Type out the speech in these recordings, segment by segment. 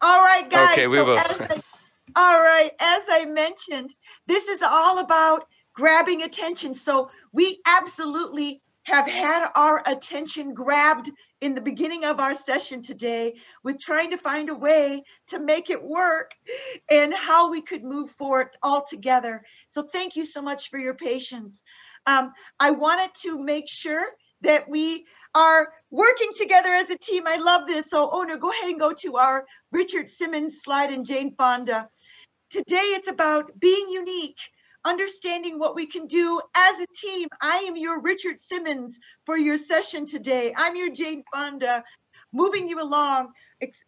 All right, guys. Okay, we will. All right, as I mentioned, this is all about grabbing attention. So we absolutely have had our attention grabbed in the beginning of our session today with trying to find a way to make it work and how we could move forward all together. So thank you so much for your patience. I wanted to make sure that we are working together as a team. I love this. So owner, go ahead and go to our Richard Simmons slide and Jane Fonda. Today it's about being unique, understanding what we can do as a team. I am your Richard Simmons for your session today. I'm your Jane Fonda, moving you along,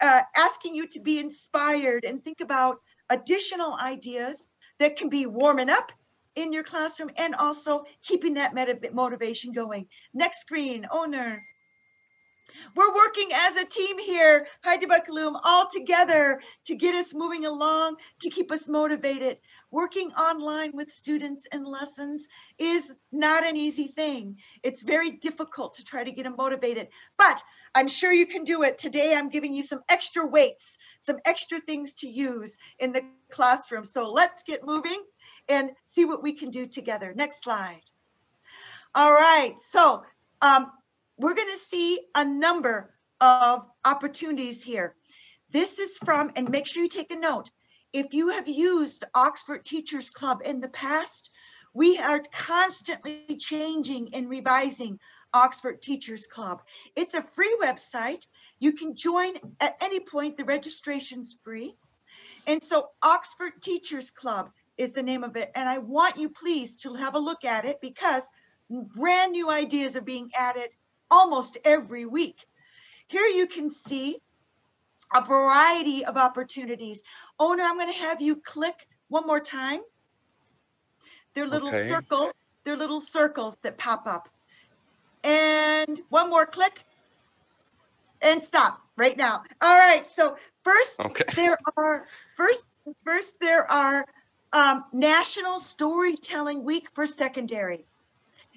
asking you to be inspired and think about additional ideas that can be warming up in your classroom and also keeping that motivation going. Next screen, owner. We're working as a team here, Heidi Bakalum, all together to get us moving along, to keep us motivated. Working online with students and lessons is not an easy thing. It's very difficult to try to get them motivated, but I'm sure you can do it. Today, I'm giving you some extra weights, some extra things to use in the classroom. So let's get moving and see what we can do together. Next slide. All right, so we're going to see a number of opportunities here. This is from, and make sure you take a note, if you have used Oxford Teachers Club in the past, we are constantly changing and revising Oxford Teachers Club. It's a free website. You can join at any point. The registration's free. And so Oxford Teachers Club is the name of it. And I want you please to have a look at it because brand new ideas are being added almost every week. Here you can see a variety of opportunities. Owner, I'm going to have you click one more time. They're little circles. They're little circles that pop up. And one more click. And stop right now. All right. So first, there are National Storytelling Week for Secondary.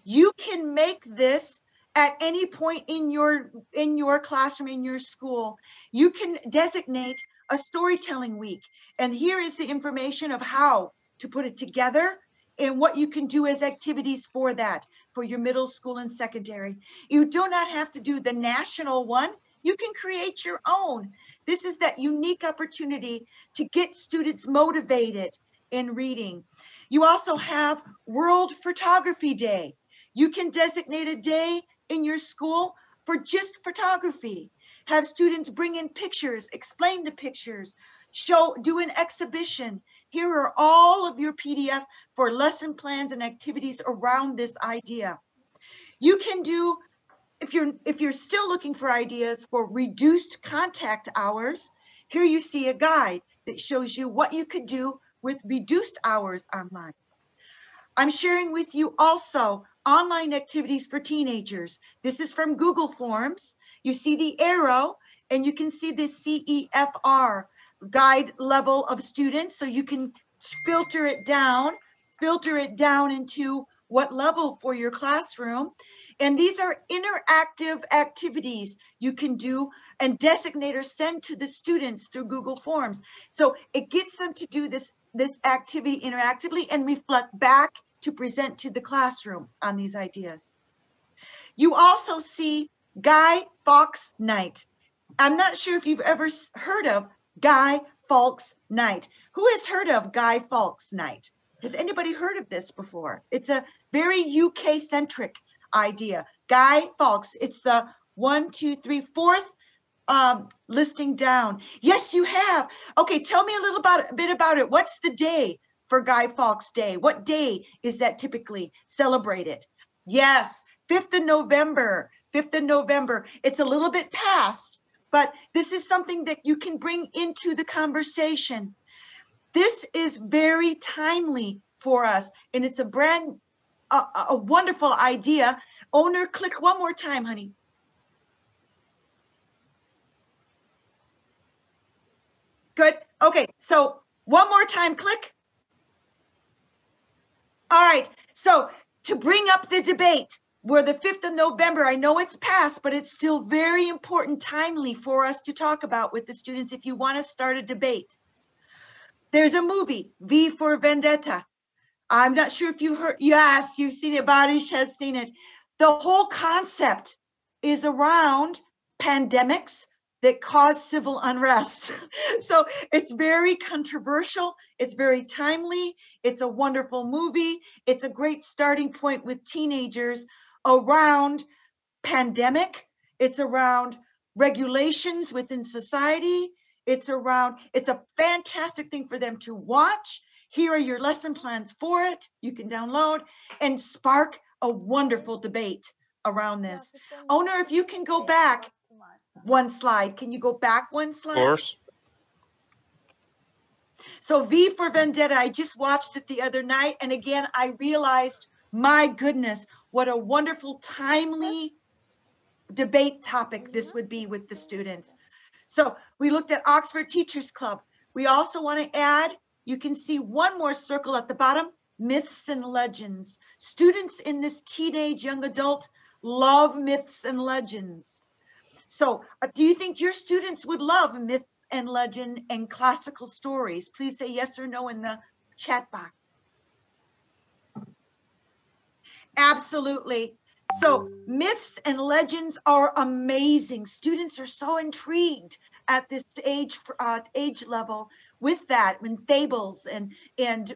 You can make this at any point in your classroom, in your school. You can designate a storytelling week. And here is the information of how to put it together and what you can do as activities for that, for your middle school and secondary. You do not have to do the national one. You can create your own. This is that unique opportunity to get students motivated in reading. You also have World Photography Day. You can designate a day in your school for just photography. Have students bring in pictures, explain the pictures, do an exhibition. Here are all of your PDF for lesson plans and activities around this idea. You can do, if you're still looking for ideas for reduced contact hours, here you see a guide that shows you what you could do with reduced hours online. I'm sharing with you also online activities for teenagers. This is from Google Forms. You see the arrow and you can see the CEFR guide level of students. So you can filter it down into what level for your classroom. And these are interactive activities you can do and designate or send to the students through Google Forms. So it gets them to do this activity interactively and reflect back to present to the classroom on these ideas. You also see Guy Fawkes Night. I'm not sure if you've ever heard of Guy Fawkes Night. Who has heard of Guy Fawkes Night? Has anybody heard of this before? It's a very UK-centric idea. Guy Fawkes, it's the 4th listing down. Yes, you have. Okay, tell me a bit about it. What's the day for Guy Fawkes Day? What day is that typically celebrated? Yes, 5th of November. 5th of November. It's a little bit past, but this is something that you can bring into the conversation. This is very timely for us, and it's a wonderful idea. Owner, click one more time, honey. Good. Okay, so one more time, click. All right, so to bring up the debate, We're the 5th of November. I know it's past, but it's still very important, timely for us to talk about with the students if you want to start a debate. There's a movie, V for Vendetta. I'm not sure if you heard. Yes, you've seen it. Barish has seen it. The whole concept is around pandemics that cause civil unrest. So it's very controversial. It's very timely. It's a wonderful movie. It's a great starting point with teenagers around pandemic. It's around regulations within society. It's a fantastic thing for them to watch. Here are your lesson plans for it. You can download and spark a wonderful debate around this. Owner, if you can go back one slide. Can you go back one slide? Of course. So V for Vendetta, I just watched it the other night. And again, I realized, my goodness, what a wonderful, timely debate topic this would be with the students. So we looked at Oxford Teachers Club. We also want to add, you can see one more circle at the bottom, myths and legends. Students in this teenage young adult love myths and legends. So do you think your students would love myth and legend and classical stories? Please say yes or no in the chat box. Absolutely. So myths and legends are amazing. Students are so intrigued at this age level with that, and fables and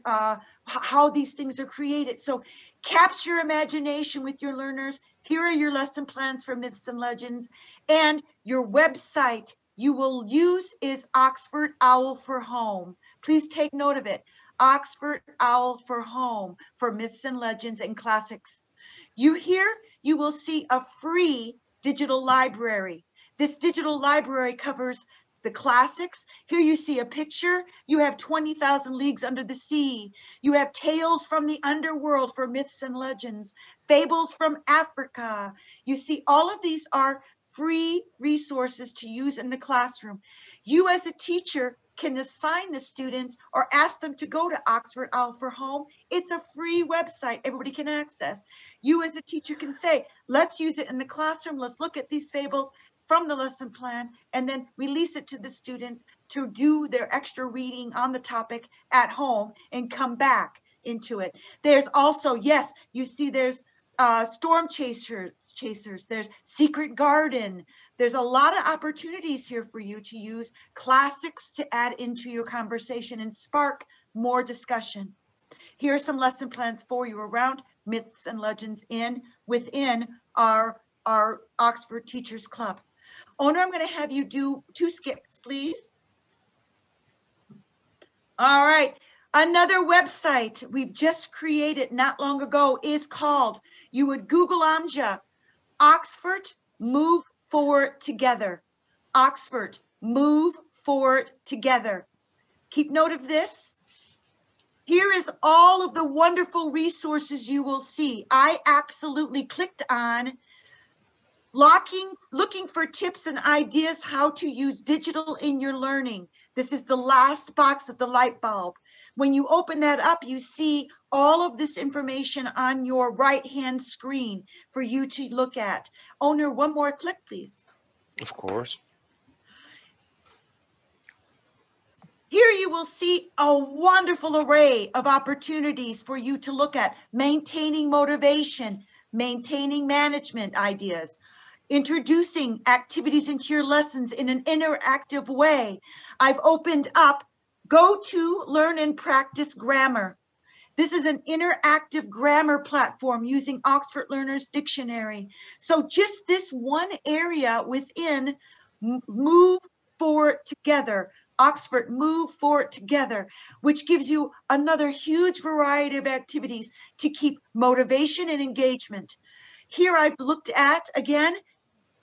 how these things are created. So capture imagination with your learners. Here are your lesson plans for myths and legends, and your website you will use is Oxford Owl for Home. Please take note of it. Oxford Owl for Home for myths and legends and classics. You will see a free digital library. This digital library covers the classics. Here you see a picture. You have 20,000 Leagues Under the Sea. You have Tales from the Underworld for myths and legends, Fables from Africa. You see all of these are free resources to use in the classroom. You as a teacher can assign the students or ask them to go to Oxford Owl for Home. It's a free website everybody can access. You as a teacher can say, let's use it in the classroom. Let's look at these fables from the lesson plan and then release it to the students to do their extra reading on the topic at home and come back into it. There's also, yes, you see there's Storm Chasers, there's Secret Garden. There's a lot of opportunities here for you to use classics to add into your conversation and spark more discussion. Here are some lesson plans for you around myths and legends within our Oxford Teachers Club. Owner, I'm going to have you do 2 skips, please. All right. Another website we've just created not long ago is called, you would Google Amja, Oxford Move Forward Together. Oxford Move Forward Together. Keep note of this. Here is all of the wonderful resources you will see. I absolutely clicked on looking for tips and ideas how to use digital in your learning. This is the last box of the light bulb. When you open that up, you see all of this information on your right-hand screen for you to look at. Owner, one more click, please. Of course. Here you will see a wonderful array of opportunities for you to look at. Maintaining motivation, maintaining management ideas, introducing activities into your lessons in an interactive way. I've opened up Go to Learn and Practice Grammar. This is an interactive grammar platform using Oxford Learners Dictionary. So just this one area within Move Forward Together, Oxford Move Forward Together, which gives you another huge variety of activities to keep motivation and engagement. Here I've looked at, again,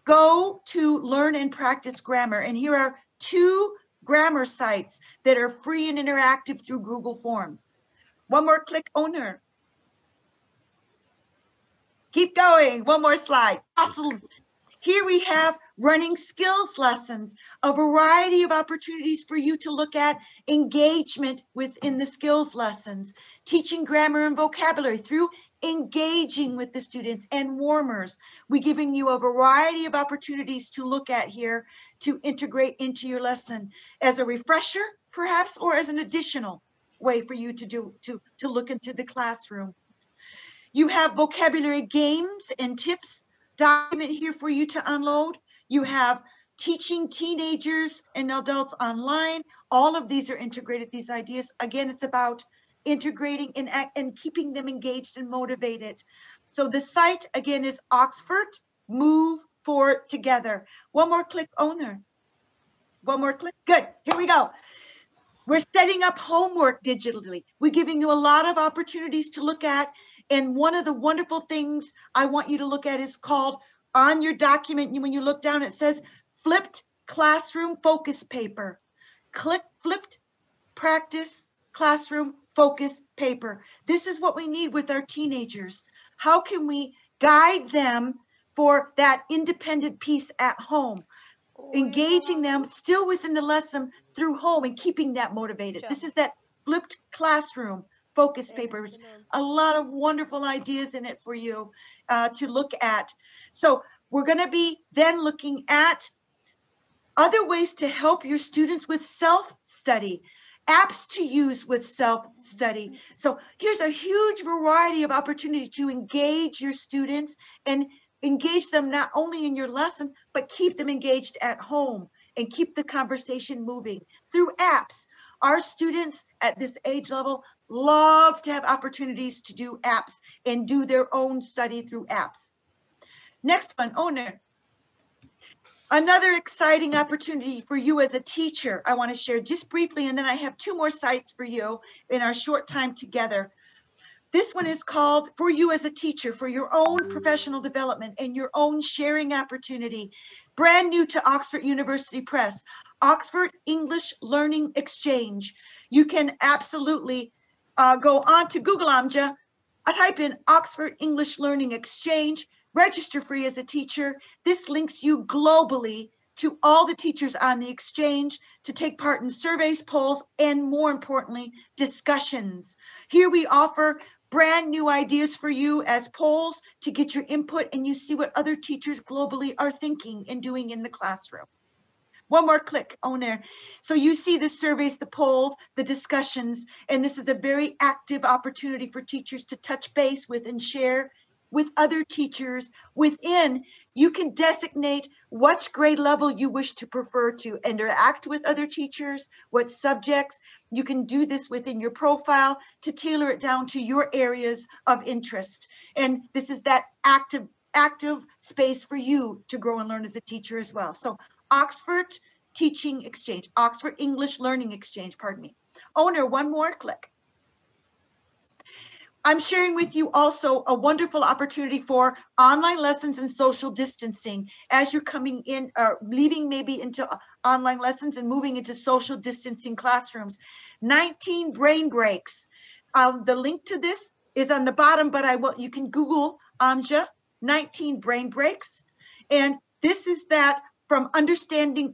Go to Learn and Practice Grammar. And here are 2 grammar sites that are free and interactive through Google Forms. One more click, Owner. Keep going. One more slide. Awesome. Here we have running skills lessons, a variety of opportunities for you to look at engagement within the skills lessons, teaching grammar and vocabulary through engaging with the students, and warmers. We're giving you a variety of opportunities to look at here to integrate into your lesson as a refresher, perhaps, or as an additional way for you to look into the classroom. You have vocabulary games and tips document here for you to unload. You have teaching teenagers and adults online. All of these are integrated, these ideas. Again, it's about integrating and keeping them engaged and motivated. So the site, again, is Oxford Move Forward Together. One more click, owner. One more click. Good. Here we go. We're setting up homework digitally. We're giving you a lot of opportunities to look at. And one of the wonderful things I want you to look at is called, on your document, when you look down, it says flipped classroom focus paper. Click flipped practice classroom focus paper. This is what we need with our teenagers. How can we guide them for that independent piece at home? Engaging them still within the lesson through home and keeping that motivated. This is that flipped classroom focus paper. A lot of wonderful ideas in it for you to look at. So we're going to be then looking at other ways to help your students with self-study, apps to use with self-study. So here's a huge variety of opportunity to engage your students and engage them not only in your lesson, but keep them engaged at home and keep the conversation moving through apps. Our students at this age level love to have opportunities to do apps and do their own study through apps. Next one, owner. Another exciting opportunity for you as a teacher, I want to share just briefly, and then I have two more sites for you in our short time together. This one is called For You as a Teacher, for your own professional development and your own sharing opportunity. Brand new to Oxford University Press, Oxford English Learning Exchange. You can absolutely go on to Google Amja, type in Oxford English Learning Exchange, register free as a teacher. This links you globally to all the teachers on the exchange to take part in surveys, polls, and more importantly, discussions. Here we offer brand new ideas for you as polls to get your input and you see what other teachers globally are thinking and doing in the classroom. One more click, owner. So you see the surveys, the polls, the discussions, and this is a very active opportunity for teachers to touch base with and share with other teachers within. You can designate which grade level you wish to prefer to interact with other teachers, what subjects. You can do this within your profile to tailor it down to your areas of interest. And this is that active space for you to grow and learn as a teacher as well. So Oxford Teaching Exchange, Oxford English Learning Exchange, pardon me. Owner, one more click. I'm sharing with you also a wonderful opportunity for online lessons and social distancing as you're coming in or leaving maybe into online lessons and moving into social distancing classrooms. 19 brain breaks. The link to this is on the bottom, but you can Google Amja 19 brain breaks. And this is that from understood.org.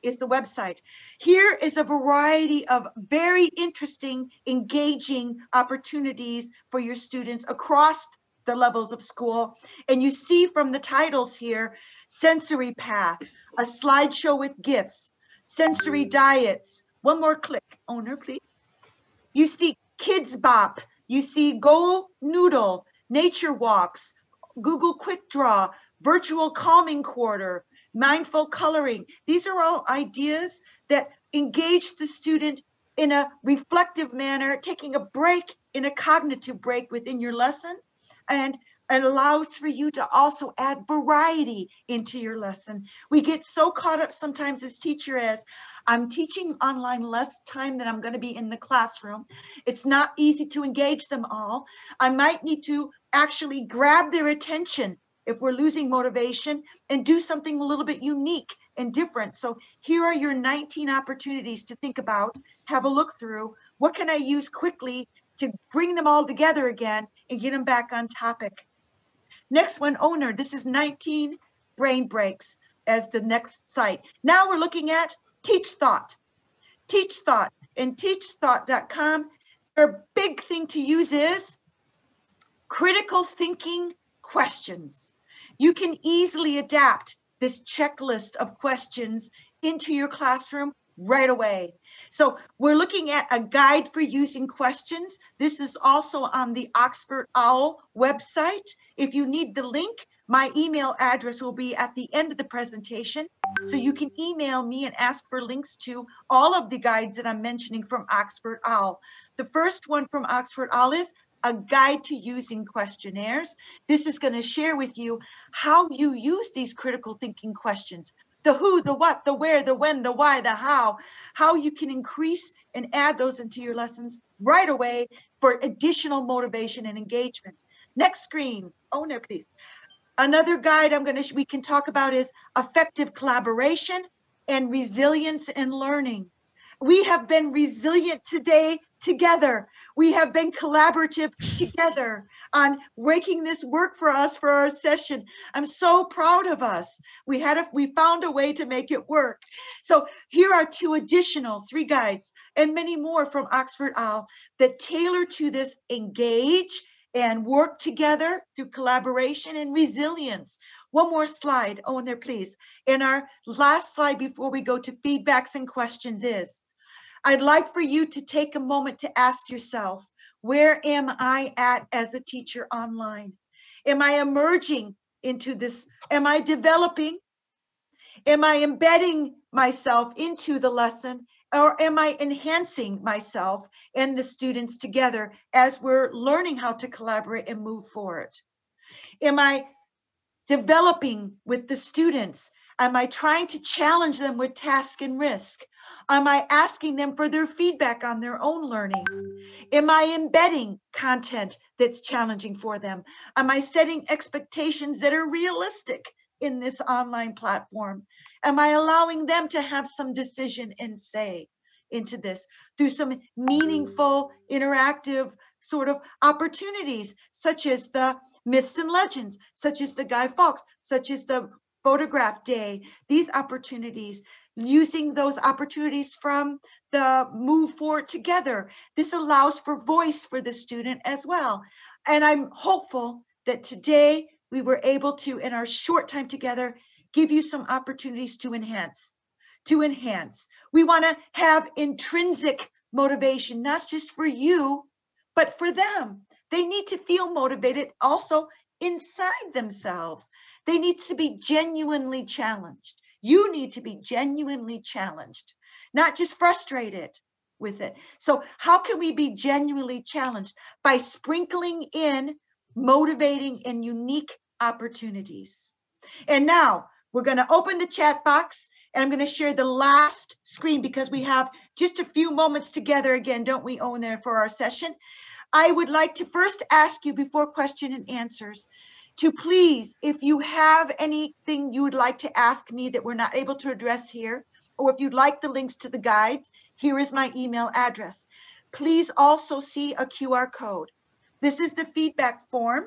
is the website. Here is a variety of very interesting, engaging opportunities for your students across the levels of school. And you see from the titles here, Sensory Path, a slideshow with gifts, sensory diets. One more click, owner, please. You see Kids Bop, you see Go Noodle, Nature Walks, Google Quick Draw, Virtual Calming Quarter, Mindful coloring. These are all ideas that engage the student in a reflective manner, taking a break, in a cognitive break within your lesson, and it allows for you to also add variety into your lesson. We get so caught up sometimes as teacher as I'm teaching online less time than I'm going to be in the classroom. It's not easy to engage them all. I might need to actually grab their attention if we're losing motivation and do something a little bit unique and different. So here are your 19 opportunities to think about, have a look through. What can I use quickly to bring them all together again and get them back on topic? Next one, owner, this is 19 brain breaks as the next site. Now we're looking at Teach Thought. Teach Thought and teachthought.com. Another big thing to use is critical thinking questions. You can easily adapt this checklist of questions into your classroom right away. So we're looking at a guide for using questions. This is also on the Oxford OWL website. If you need the link, my email address will be at the end of the presentation. So you can email me and ask for links to all of the guides that I'm mentioning from Oxford OWL. The first one from Oxford OWL is a guide to using questionnaires. This is going to share with you how you use these critical thinking questions. The who, the what, the where, the when, the why, the how you can increase and add those into your lessons right away for additional motivation and engagement. Next screen, owner, please. Another guide we can talk about is effective collaboration and resilience in learning. We have been resilient today together. We have been collaborative together on making this work for us for our session. I'm so proud of us. We found a way to make it work. So here are three guides and many more from Oxford OWL that tailor to this engage and work together through collaboration and resilience. One more slide, Owen, there, please. And our last slide before we go to feedbacks and questions is, I'd like for you to take a moment to ask yourself, where am I at as a teacher online? Am I emerging into this? Am I developing? Am I embedding myself into the lesson? Or am I enhancing myself and the students together as we're learning how to collaborate and move forward? Am I developing with the students? Am I trying to challenge them with task and risk? Am I asking them for their feedback on their own learning? Am I embedding content that's challenging for them? Am I setting expectations that are realistic in this online platform? Am I allowing them to have some decision and say into this through some meaningful, interactive sort of opportunities, such as the myths and legends, such as the Guy Fawkes, such as the photograph day, these opportunities, using those opportunities from the Move Forward Together. This allows for voice for the student as well. And I'm hopeful that today we were able to, in our short time together, give you some opportunities to enhance. We want to have intrinsic motivation, not just for you, but for them. They need to feel motivated also inside themselves. They need to be genuinely challenged. You need to be genuinely challenged, not just frustrated with it. So how can we be genuinely challenged? By sprinkling in motivating and unique opportunities. And now we're going to open the chat box, and I'm going to share the last screen because we have just a few moments together again, don't we, Owen, there for our session? I would like to first ask you before question and answers to please, if you have anything you would like to ask me that we're not able to address here, or if you'd like the links to the guides, here is my email address. Please also see a QR code. This is the feedback form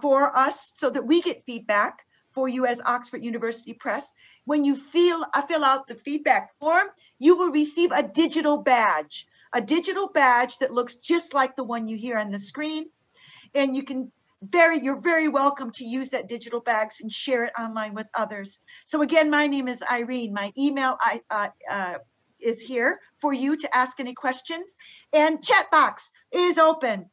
for us so that we get feedback for you as Oxford University Press. When you fill out the feedback form, you will receive a digital badge that looks just like the one you hear on the screen. And you're very welcome to use that digital badge and share it online with others. So again, my name is Irene. My email is here for you to ask any questions, and chat box is open.